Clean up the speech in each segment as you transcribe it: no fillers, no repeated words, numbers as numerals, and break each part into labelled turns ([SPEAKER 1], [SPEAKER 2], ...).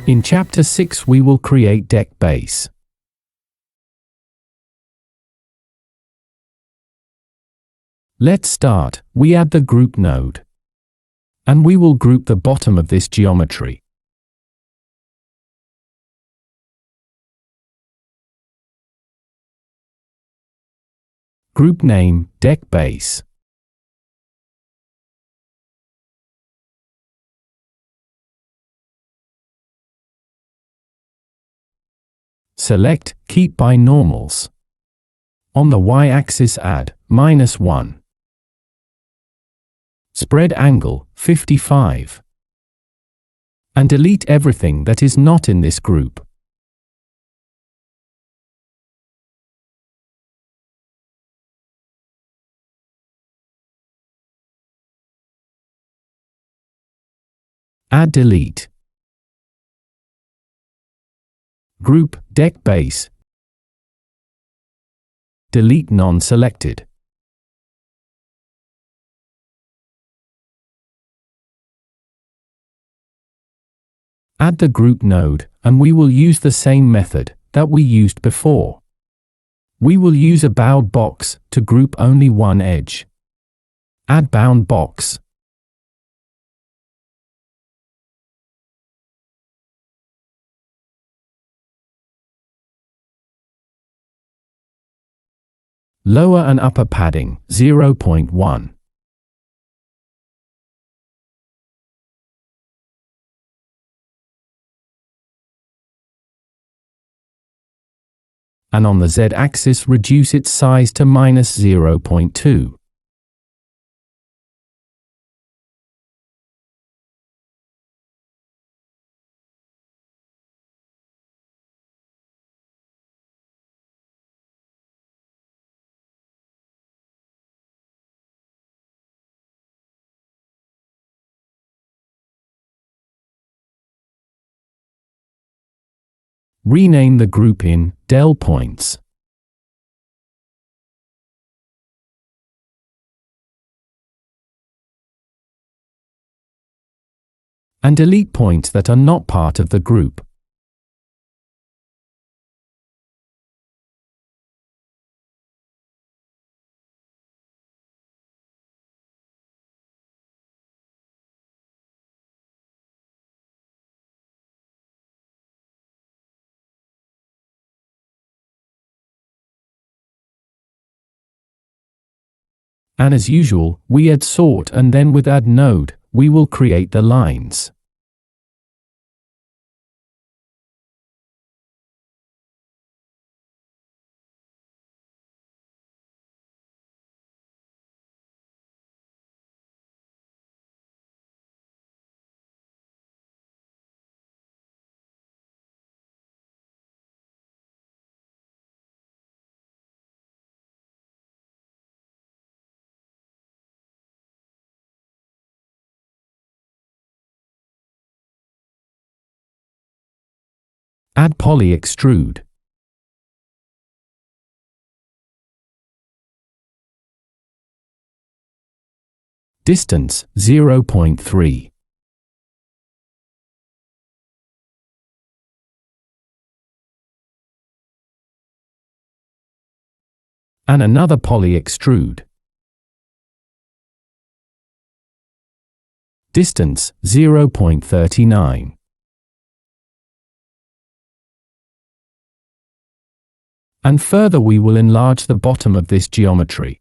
[SPEAKER 1] In Chapter 6 we will create deck base. Let's start. We add the group node. And we will group the bottom of this geometry. Group name, deck base. Select Keep by Normals. On the y-axis add -1. Spread angle 55. And delete everything that is not in this group. Add delete. Group deck base. Delete non-selected. Add the group node, and we will use the same method that we used before. We will use a bound box to group only one edge. Add bound box. Lower and upper padding 0.1. And on the z-axis reduce its size to -0.2. Rename the group in del points. And delete points that are not part of the group. And as usual, we add sort, and then with add node, we will create the lines. Add poly extrude. Distance 0.3. And another poly extrude. Distance 0.39. And further we will enlarge the bottom of this geometry.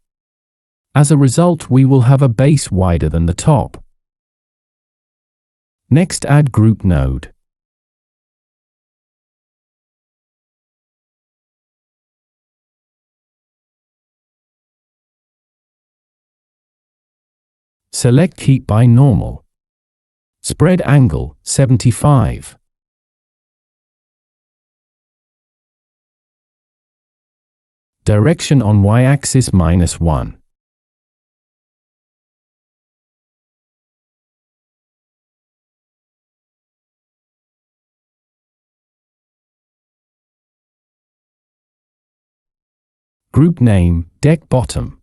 [SPEAKER 1] As a result we will have a base wider than the top. Next add group node. Select Keep by Normal. Spread angle 75. Direction on y-axis -1. Group name, deck bottom.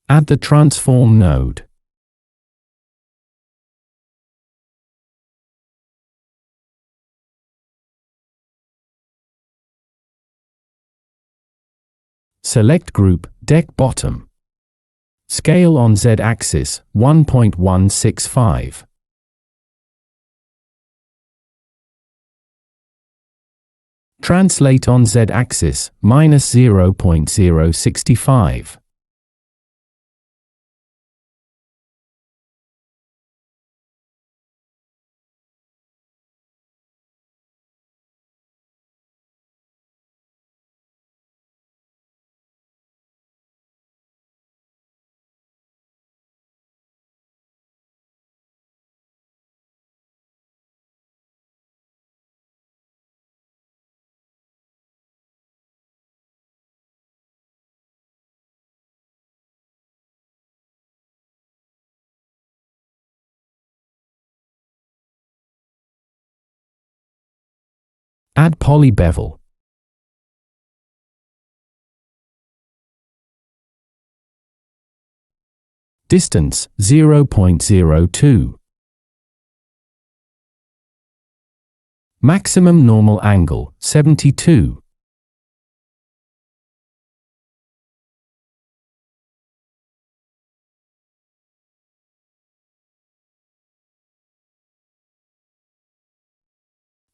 [SPEAKER 1] Add the transform node. Select group, deck bottom. Scale on Z-axis, 1.165. Translate on Z-axis, -0.065. Add poly bevel. Distance, 0.02. Maximum normal angle, 72.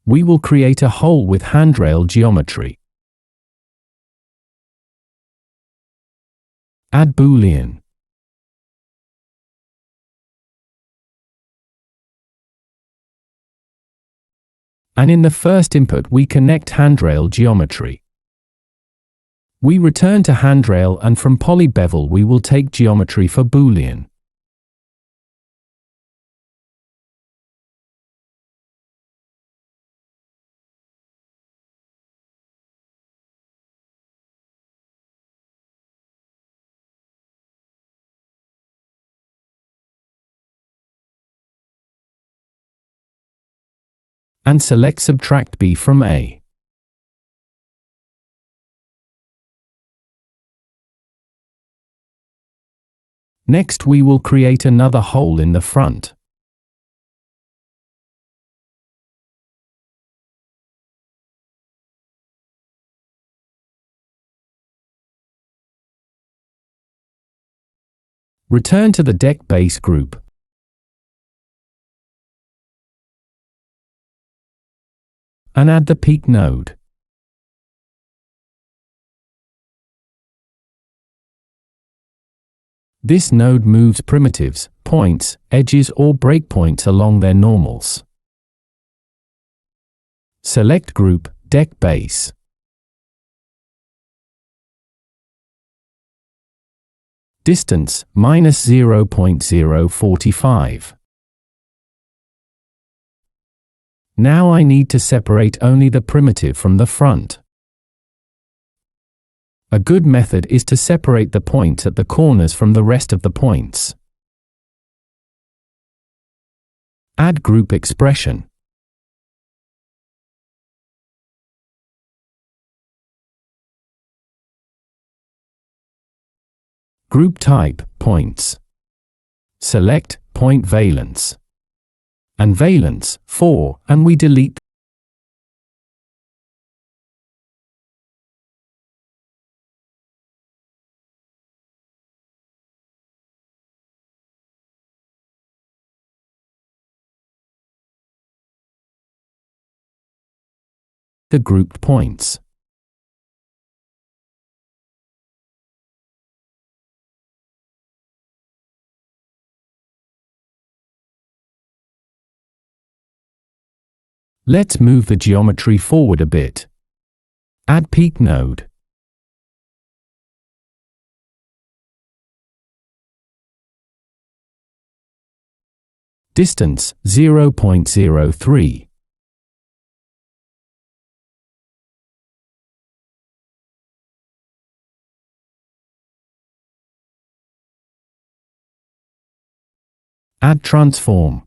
[SPEAKER 1] We will create a hole with handrail geometry. Add Boolean. And in the first input we connect handrail geometry. We return to handrail, and from poly bevel we will take geometry for Boolean. And select subtract B from A. Next we will create another hole in the front. Return to the deck base group. And add the peak node. This node moves primitives, points, edges or breakpoints along their normals. Select group, deck base. Distance, -0.045. Now I need to separate only the primitive from the front. A good method is to separate the points at the corners from the rest of the points. Add group expression. Group type, points. Select point valence. And valence, 4, and we delete the grouped points. Let's move the geometry forward a bit. Add peak node. Distance, 0.03. Add transform.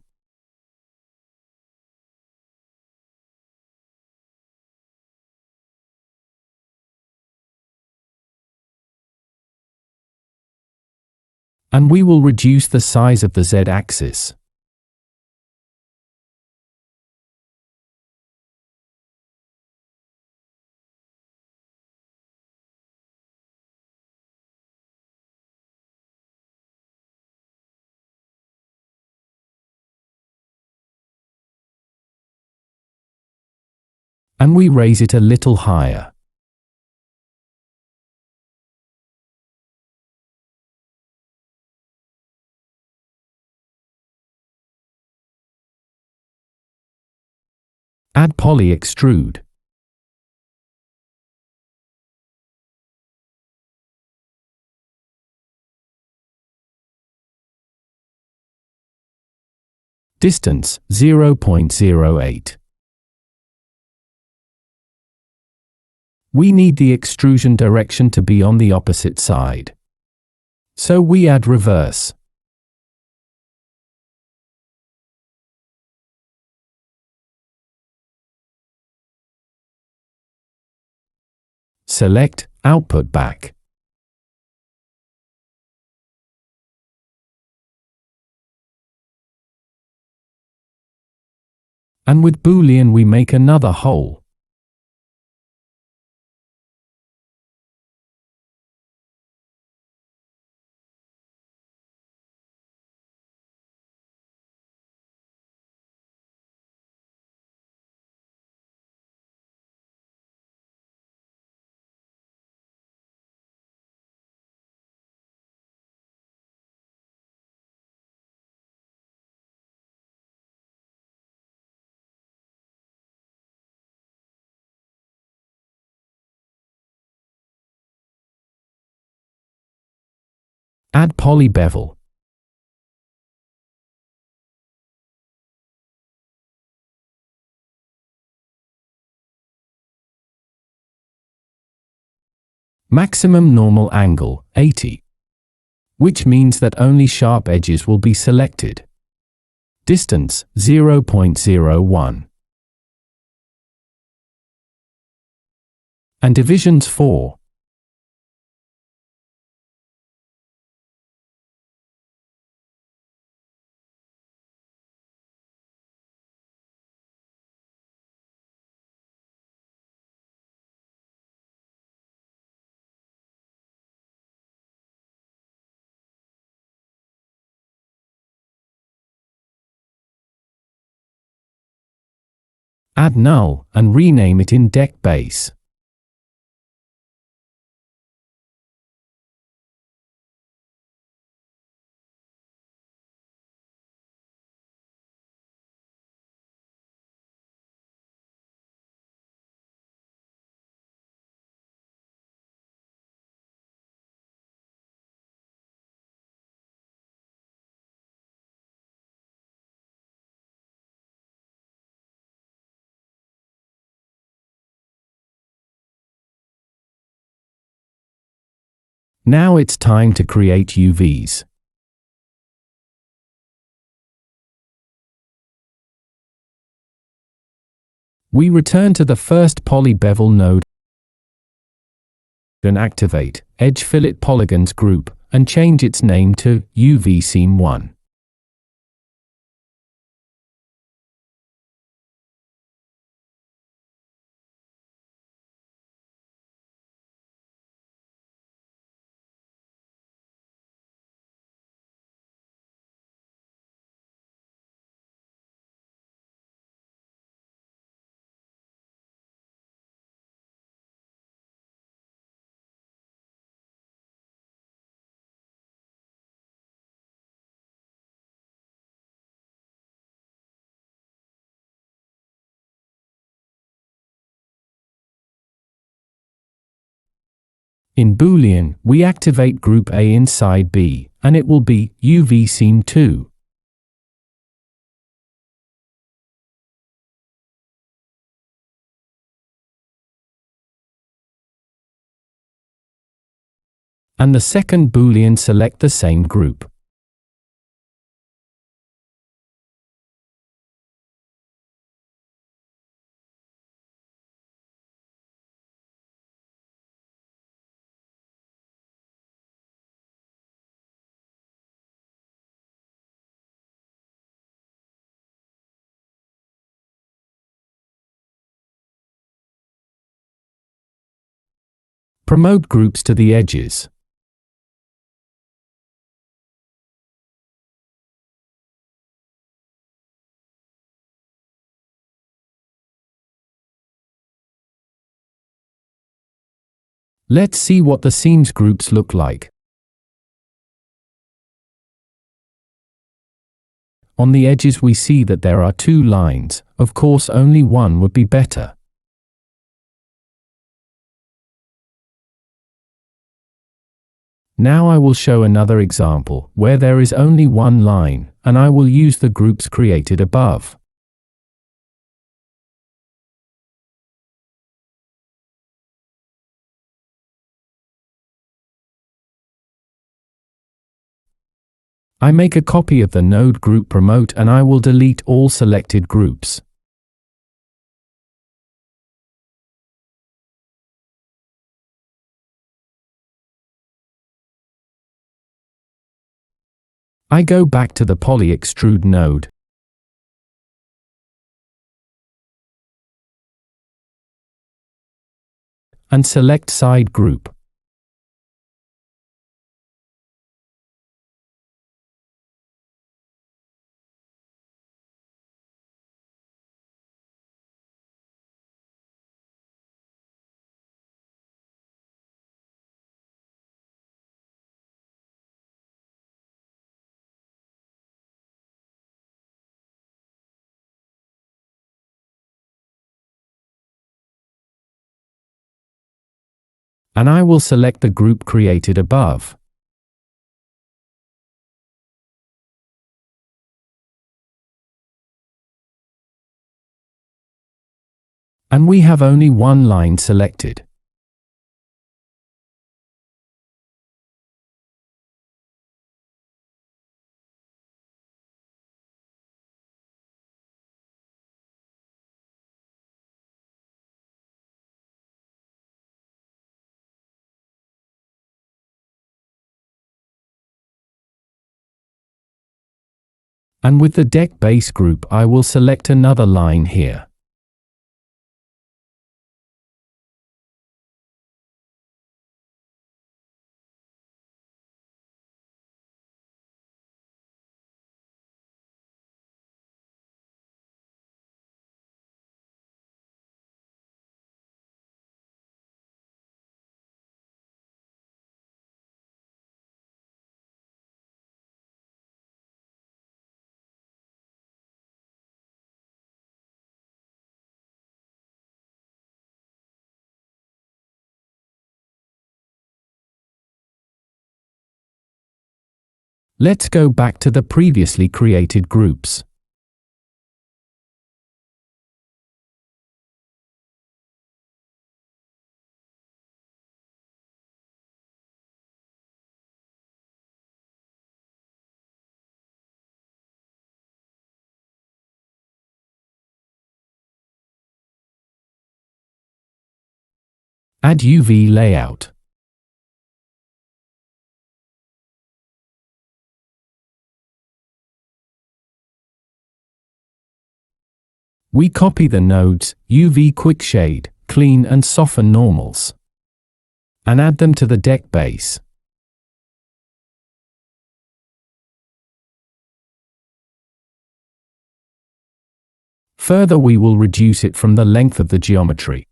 [SPEAKER 1] And we will reduce the size of the z-axis. And we raise it a little higher. Add poly extrude. Distance 0.08. We need the extrusion direction to be on the opposite side. So we add reverse. Select Output Back. And with Boolean we make another hole. Add poly bevel. Maximum normal angle 80. Which means that only sharp edges will be selected. Distance 0.01. And divisions 4. Add null and rename it in deck base. Now it's time to create UVs. We return to the first poly bevel node and activate Edge Fillet Polygons group and change its name to UV Seam 1. In Boolean, we activate group A inside B, and it will be UV Seam 2. And the second Boolean select the same group. Promote groups to the edges. Let's see what the seams groups look like. On the edges we see that there are 2 lines. Of course, only one would be better. Now I will show another example where there is only one line, and I will use the groups created above. I make a copy of the node group promote and I will delete all selected groups. I go back to the poly extrude node and select side group. And I will select the group created above. And we have only one line selected. And with the deck base group I will select another line here. Let's go back to the previously created groups. Add UV layout. We copy the nodes, UV quick shade, clean and soften normals, and add them to the deck base. Further, we will reduce it from the length of the geometry.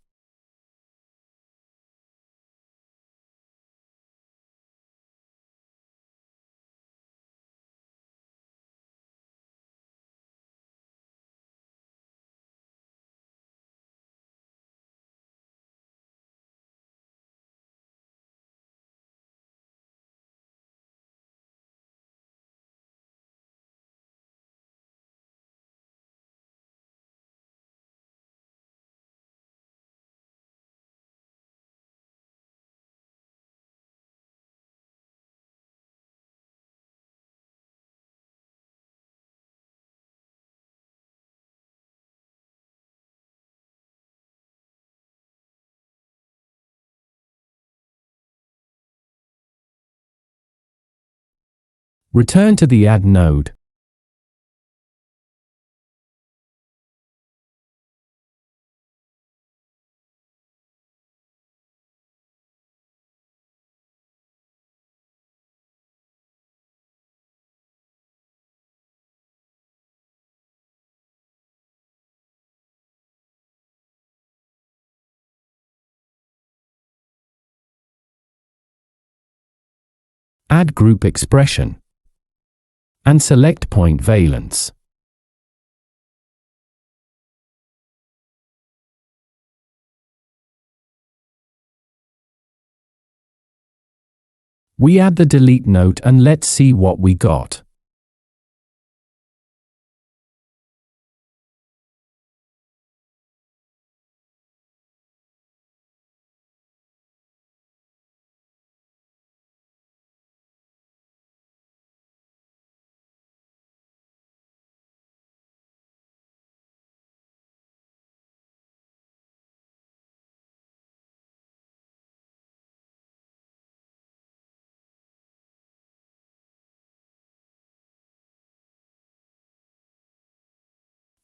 [SPEAKER 1] Return to the Add node. Add group expression. And select point valence. We add the delete note and let's see what we got.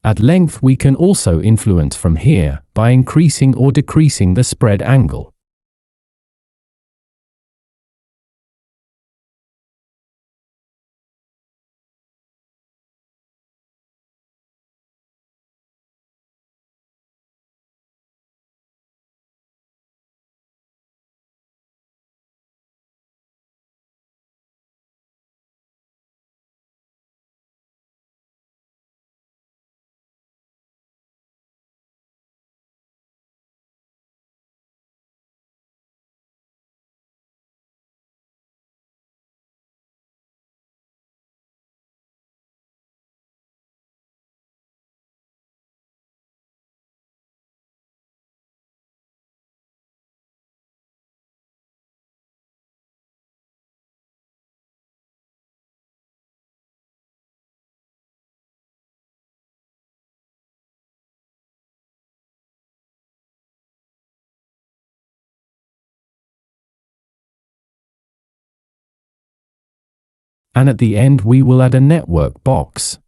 [SPEAKER 1] At length we can also influence from here by increasing or decreasing the spread angle. And at the end we will add a network box.